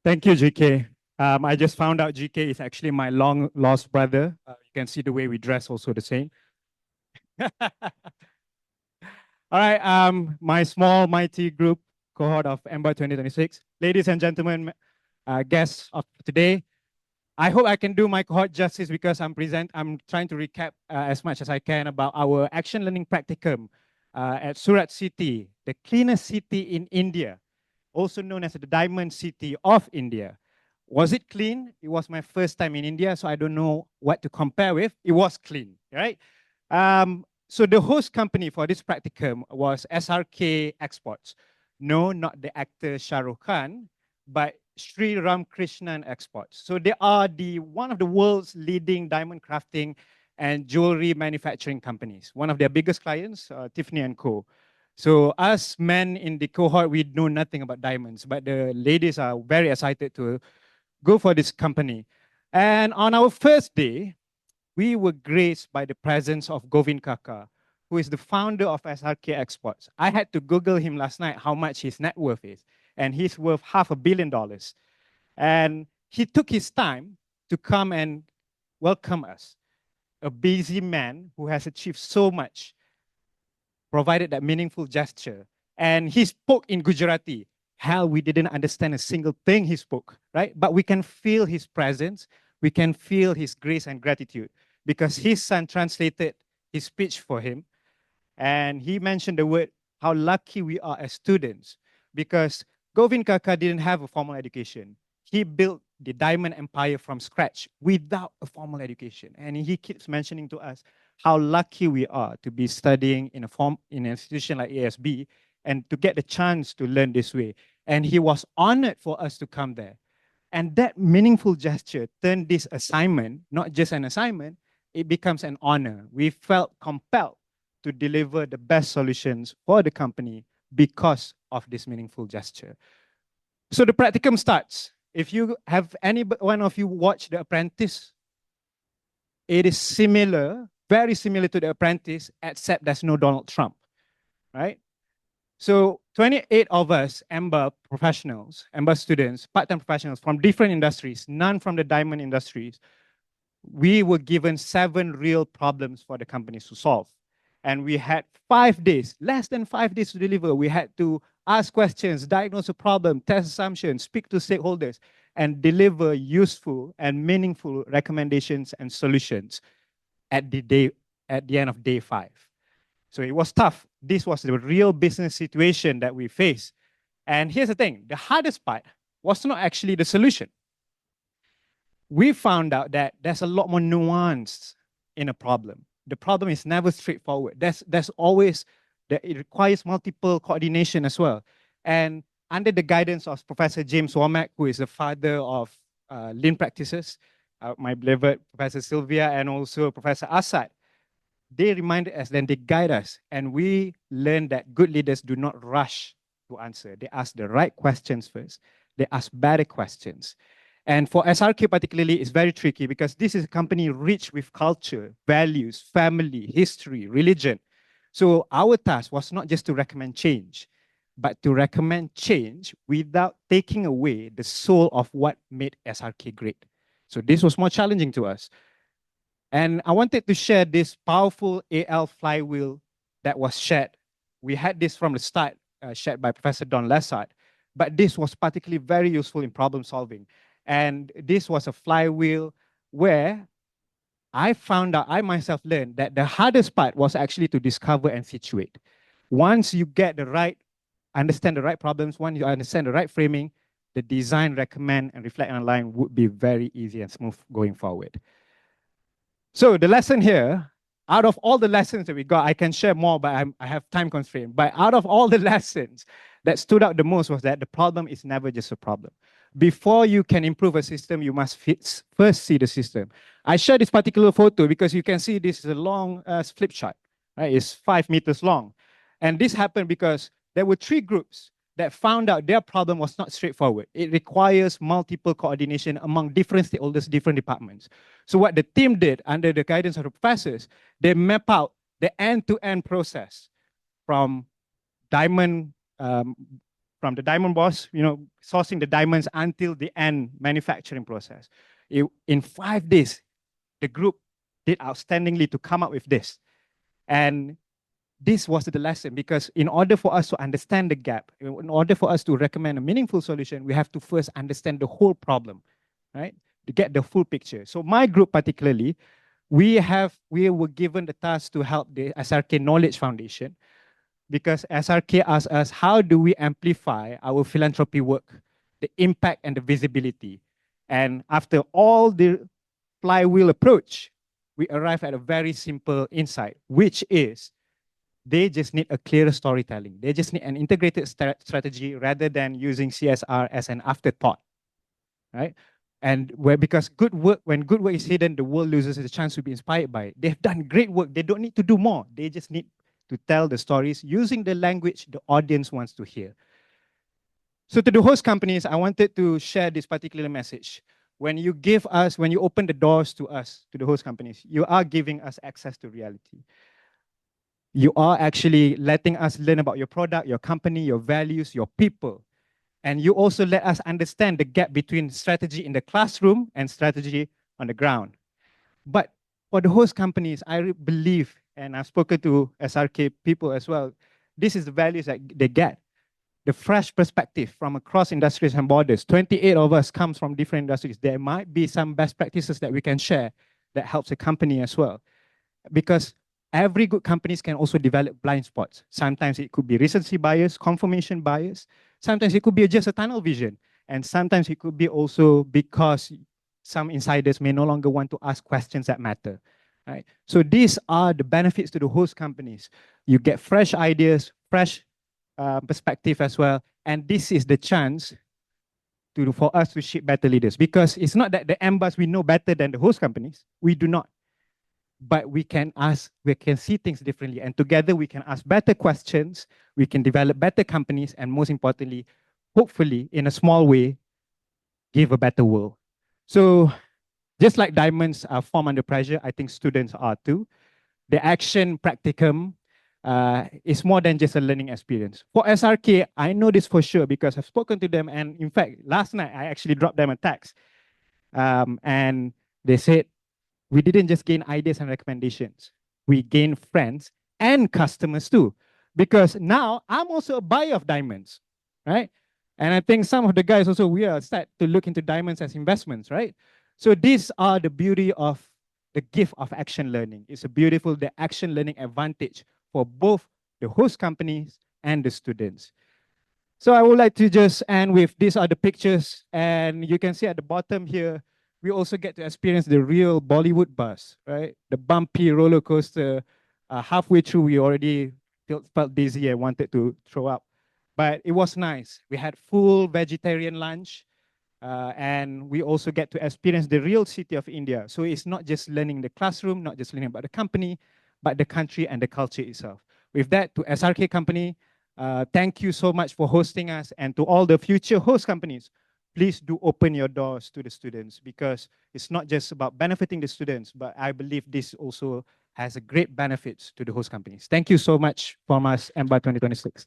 Thank you, GK. I just found out GK is actually my long lost brother. You can see the way we dress also the same. All right, my small mighty group cohort of Ember 2026. Ladies and gentlemen, guests of today, I hope I can do my cohort justice because I'm trying to recap as much as I can about our action learning practicum at Surat City, the cleanest city in India, also known as the Diamond City of India. Was it clean? It was my first time in India, so I don't know what to compare with. It was clean, right? So the host company for this practicum was SRK Exports. No, not the actor Shah Rukh Khan, but Sri Ramkrishnan Exports. So they are one of the world's leading diamond crafting and jewelry manufacturing companies. One of their biggest clients, Tiffany & Co. So us men in the cohort, we know nothing about diamonds, but the ladies are very excited to go for this company. And on our first day, we were graced by the presence of Govind Kaka, who is the founder of SRK Exports. I had to Google him last night how much his net worth is, and he's worth $500 million. And he took his time to come and welcome us, a busy man who has achieved so much, provided that meaningful gesture. And he spoke in Gujarati. Hell, we didn't understand a single thing he spoke, right? But we can feel his presence. We can feel his grace and gratitude because his son translated his speech for him. And he mentioned the word, how lucky we are as students, because Govind Kaka didn't have a formal education. He built the diamond empire from scratch without a formal education. And he keeps mentioning to us how lucky we are to be studying in an institution like ASB and to get the chance to learn this way. And he was honored for us to come there. And that meaningful gesture turned this assignment, not just an assignment, it becomes an honor. We felt compelled to deliver the best solutions for the company because of this meaningful gesture. So the practicum starts. If you have any one of you watched The Apprentice, it is similar, very similar to The Apprentice, except there's no Donald Trump, right? So 28 of us, Ember professionals, Ember students, part-time professionals from different industries, none from the diamond industries, we were given 7 real problems for the companies to solve. And we had 5 days, less than 5 days to deliver. We had to ask questions, diagnose a problem, test assumptions, speak to stakeholders, and deliver useful and meaningful recommendations and solutions at the end of day 5. So it was tough. This was the real business situation that we faced. And here's the thing, the hardest part was not actually the solution. We found out that there's a lot more nuance in a problem. The problem is never straightforward. There's always, it requires multiple coordination as well. And under the guidance of Professor James Womack, who is the father of lean practices, my beloved Professor Sylvia, and also Professor Izzat, they remind us, then they guide us. And we learn that good leaders do not rush to answer. They ask the right questions first. They ask better questions. And for SRK particularly, it's very tricky because this is a company rich with culture, values, family, history, religion. So our task was not just to recommend change, but to recommend change without taking away the soul of what made SRK great. So this was more challenging to us. And I wanted to share this powerful AL flywheel that was shared. We had this from the start, shared by Professor Don Lessard, but this was particularly very useful in problem solving. And this was a flywheel where I found out, I myself learned that the hardest part was actually to discover and situate. Once you get the right, understand the right problems, once you understand the right framing, the design, recommend, and reflect online would be very easy and smooth going forward. So the lesson here, out of all the lessons that we got, I can share more, but I have time constraint. But out of all the lessons that stood out the most was that the problem is never just a problem. Before you can improve a system, you must first see the system. I share this particular photo because you can see this is a long flip chart, right? It's 5 meters long. And this happened because there were 3 groups that found out their problem was not straightforward. It requires multiple coordination among different stakeholders, different departments. So what the team did under the guidance of the professors, they map out the end-to-end process from diamond, from from the diamond boss, sourcing the diamonds until the end manufacturing process. In 5 days, the group did outstandingly to come up with this. And this was the lesson, because in order for us to understand the gap, in order for us to recommend a meaningful solution, we have to first understand the whole problem, right? To get the full picture. So my group particularly, we were given the task to help the SRK Knowledge Foundation, because SRK asked us, how do we amplify our philanthropy work, the impact and the visibility? And after all the flywheel approach, we arrive at a very simple insight, which is they just need a clearer storytelling. They just need an integrated strategy rather than using CSR as an afterthought, right? And because when good work is hidden, the world loses the chance to be inspired by it. They've done great work. They don't need to do more. They just need to tell the stories using the language the audience wants to hear. So to the host companies, I wanted to share this particular message. When you open the doors to us, to the host companies, you are giving us access to reality. You are actually letting us learn about your product, your company, your values, your people. And you also let us understand the gap between strategy in the classroom and strategy on the ground. But for the host companies, I believe, and I've spoken to SRK people as well, this is the values that they get. The fresh perspective from across industries and borders. 28 of us comes from different industries. There might be some best practices that we can share that helps a company as well. Because every good companies can also develop blind spots. Sometimes it could be recency bias, confirmation bias. Sometimes it could be just a tunnel vision. And sometimes it could be also because some insiders may no longer want to ask questions that matter. Right? So these are the benefits to the host companies. You get fresh ideas, fresh perspective as well. And this is the chance for us to shape better leaders. Because it's not that the MBAs we know better than the host companies. We do not. But we can see things differently. And together we can ask better questions, we can develop better companies, and most importantly, hopefully in a small way, give a better world. So just like diamonds are formed under pressure, I think students are too. The action practicum is more than just a learning experience. For SRK, I know this for sure because I've spoken to them. And in fact, last night, I actually dropped them a text. And they said, we didn't just gain ideas and recommendations. We gained friends and customers too. Because now I'm also a buyer of diamonds, right? And I think some of the guys also, we are set to look into diamonds as investments, right? So these are the beauty of the gift of action learning. It's a beautiful, the action learning advantage for both the host companies and the students. So I would like to just end with, these are the pictures. And you can see at the bottom here, we also get to experience the real Bollywood bus, right? The bumpy roller coaster. Halfway through, we already felt dizzy and wanted to throw up. But it was nice. We had full vegetarian lunch. And we also get to experience the real city of India. So it's not just learning the classroom, not just learning about the company, but the country and the culture itself. With that, to SRK company, thank you so much for hosting us. And to all the future host companies, please do open your doors to the students, because it's not just about benefiting the students, but I believe this also has a great benefits to the host companies. Thank you so much from us, EMBA 2026.